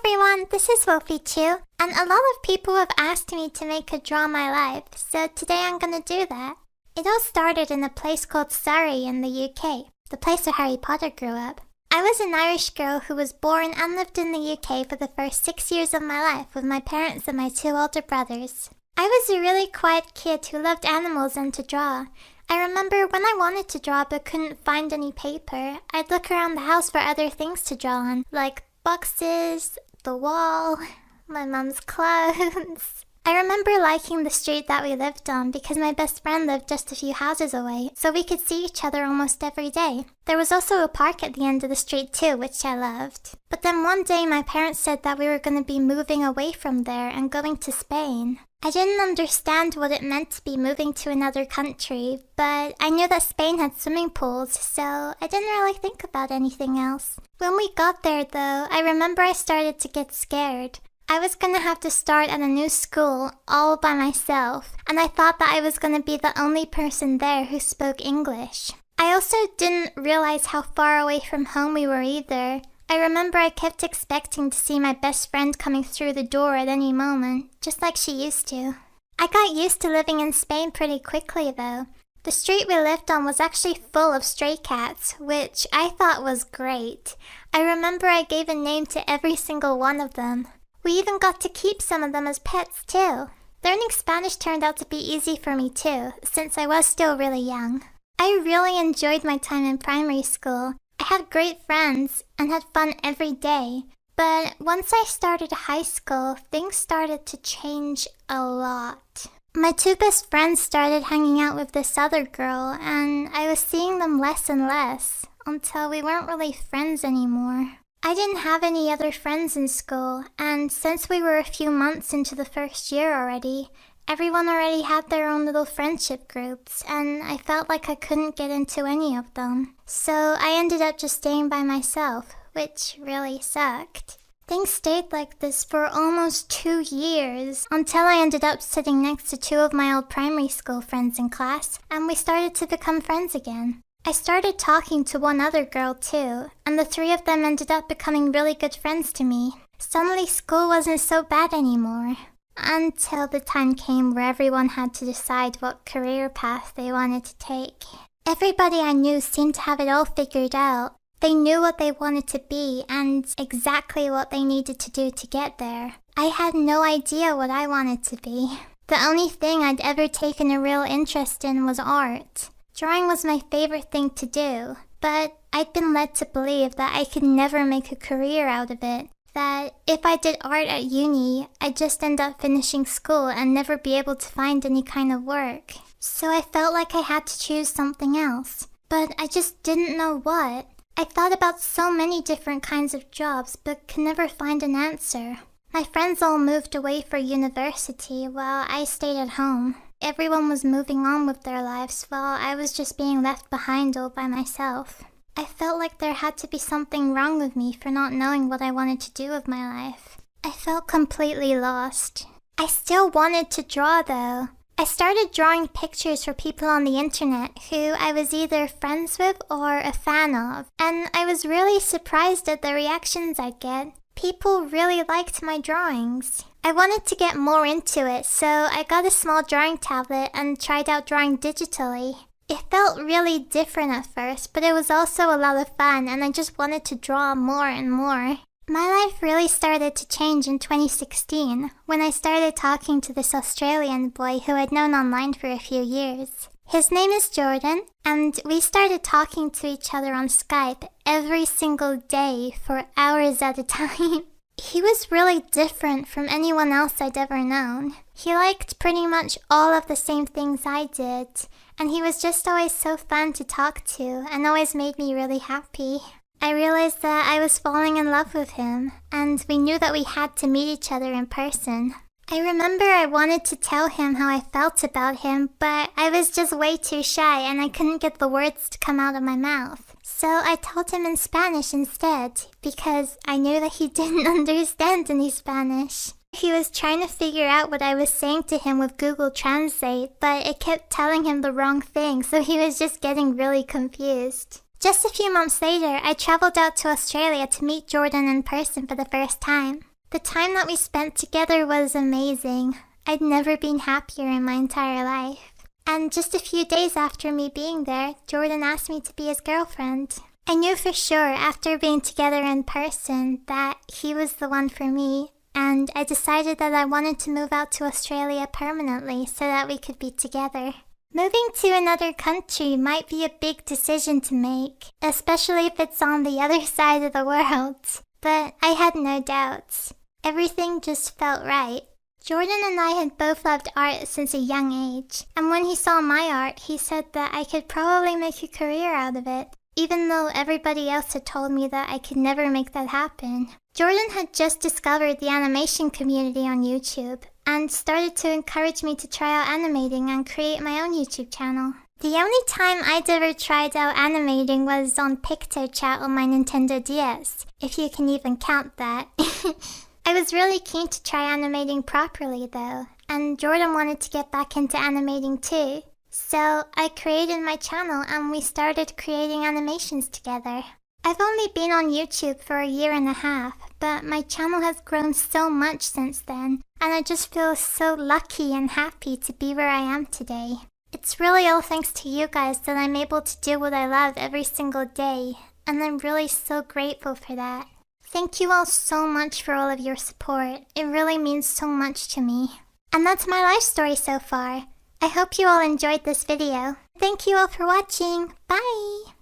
everyone, this is Wolfychu, and a lot of people have asked me to make a Draw My Life, so today I'm gonna do that. It all started in a place called Surrey in the UK, the place where Harry Potter grew up. I was an Irish girl who was born and lived in the UK for the first 6 years of my life with my parents and my 2 older brothers. I was a really quiet kid who loved animals and to draw. I remember when I wanted to draw but couldn't find any paper, I'd look around the house for other things to draw on, like boxes, the wall, my mum's clothes. I remember liking the street that we lived on because my best friend lived just a few houses away, so we could see each other almost every day. There was also a park at the end of the street too, which I loved. But then one day my parents said that we were going to be moving away from there and going to Spain. I didn't understand what it meant to be moving to another country, but I knew that Spain had swimming pools, so I didn't really think about anything else. When we got there though, I remember I started to get scared. I was gonna have to start at a new school all by myself, and I thought that I was gonna be the only person there who spoke English. I also didn't realize how far away from home we were either. I remember I kept expecting to see my best friend coming through the door at any moment, just like she used to. I got used to living in Spain pretty quickly though. The street we lived on was actually full of stray cats, which I thought was great. I remember I gave a name to every single one of them. We even got to keep some of them as pets too. Learning Spanish turned out to be easy for me too, since I was still really young. I really enjoyed my time in primary school. I had great friends and had fun every day. But once I started high school, things started to change a lot. My 2 best friends started hanging out with this other girl, and I was seeing them less and less, until we weren't really friends anymore. I didn't have any other friends in school, and since we were a few months into the first year already, everyone already had their own little friendship groups, and I felt like I couldn't get into any of them. So I ended up just staying by myself, which really sucked. Things stayed like this for almost 2 years, until I ended up sitting next to 2 of my old primary school friends in class, and we started to become friends again. I started talking to one other girl too, and the 3 of them ended up becoming really good friends to me. Suddenly school wasn't so bad anymore. Until the time came where everyone had to decide what career path they wanted to take. Everybody I knew seemed to have it all figured out. They knew what they wanted to be and exactly what they needed to do to get there. I had no idea what I wanted to be. The only thing I'd ever taken a real interest in was art. Drawing was my favorite thing to do, but I'd been led to believe that I could never make a career out of it. That if I did art at uni, I'd just end up finishing school and never be able to find any kind of work. So I felt like I had to choose something else, but I just didn't know what. I thought about so many different kinds of jobs, but could never find an answer. My friends all moved away for university while I stayed at home. Everyone was moving on with their lives while I was just being left behind all by myself. I felt like there had to be something wrong with me for not knowing what I wanted to do with my life. I felt completely lost. I still wanted to draw though. I started drawing pictures for people on the internet who I was either friends with or a fan of, and I was really surprised at the reactions I'd get. People really liked my drawings. I wanted to get more into it, so I got a small drawing tablet and tried out drawing digitally. It felt really different at first, but it was also a lot of fun and I just wanted to draw more and more. My life really started to change in 2016 when I started talking to this Australian boy who I'd known online for a few years. His name is Jordan, and we started talking to each other on Skype every single day for hours at a time. He was really different from anyone else I'd ever known. He liked pretty much all of the same things I did, and he was just always so fun to talk to and always made me really happy. I realized that I was falling in love with him, and we knew that we had to meet each other in person. I remember I wanted to tell him how I felt about him, but I was just way too shy and I couldn't get the words to come out of my mouth. So I told him in Spanish instead, because I knew that he didn't understand any Spanish. He was trying to figure out what I was saying to him with Google Translate, but it kept telling him the wrong thing, so he was just getting really confused. Just a few months later, I traveled out to Australia to meet Jordan in person for the first time. The time that we spent together was amazing. I'd never been happier in my entire life. And just a few days after me being there, Jordan asked me to be his girlfriend. I knew for sure after being together in person that he was the one for me, and I decided that I wanted to move out to Australia permanently so that we could be together. Moving to another country might be a big decision to make, especially if it's on the other side of the world. But I had no doubts. Everything just felt right. Jordan and I had both loved art since a young age, and when he saw my art, he said that I could probably make a career out of it, even though everybody else had told me that I could never make that happen. Jordan had just discovered the animation community on YouTube, and started to encourage me to try out animating and create my own YouTube channel. The only time I'd ever tried out animating was on PictoChat on my Nintendo DS, if you can even count that. I was really keen to try animating properly though, and Jordan wanted to get back into animating too. So I created my channel and we started creating animations together. I've only been on YouTube for a year and a half, but my channel has grown so much since then, and I just feel so lucky and happy to be where I am today. It's really all thanks to you guys that I'm able to do what I love every single day, and I'm really so grateful for that. Thank you all so much for all of your support. It really means so much to me. And that's my life story so far. I hope you all enjoyed this video. Thank you all for watching. Bye!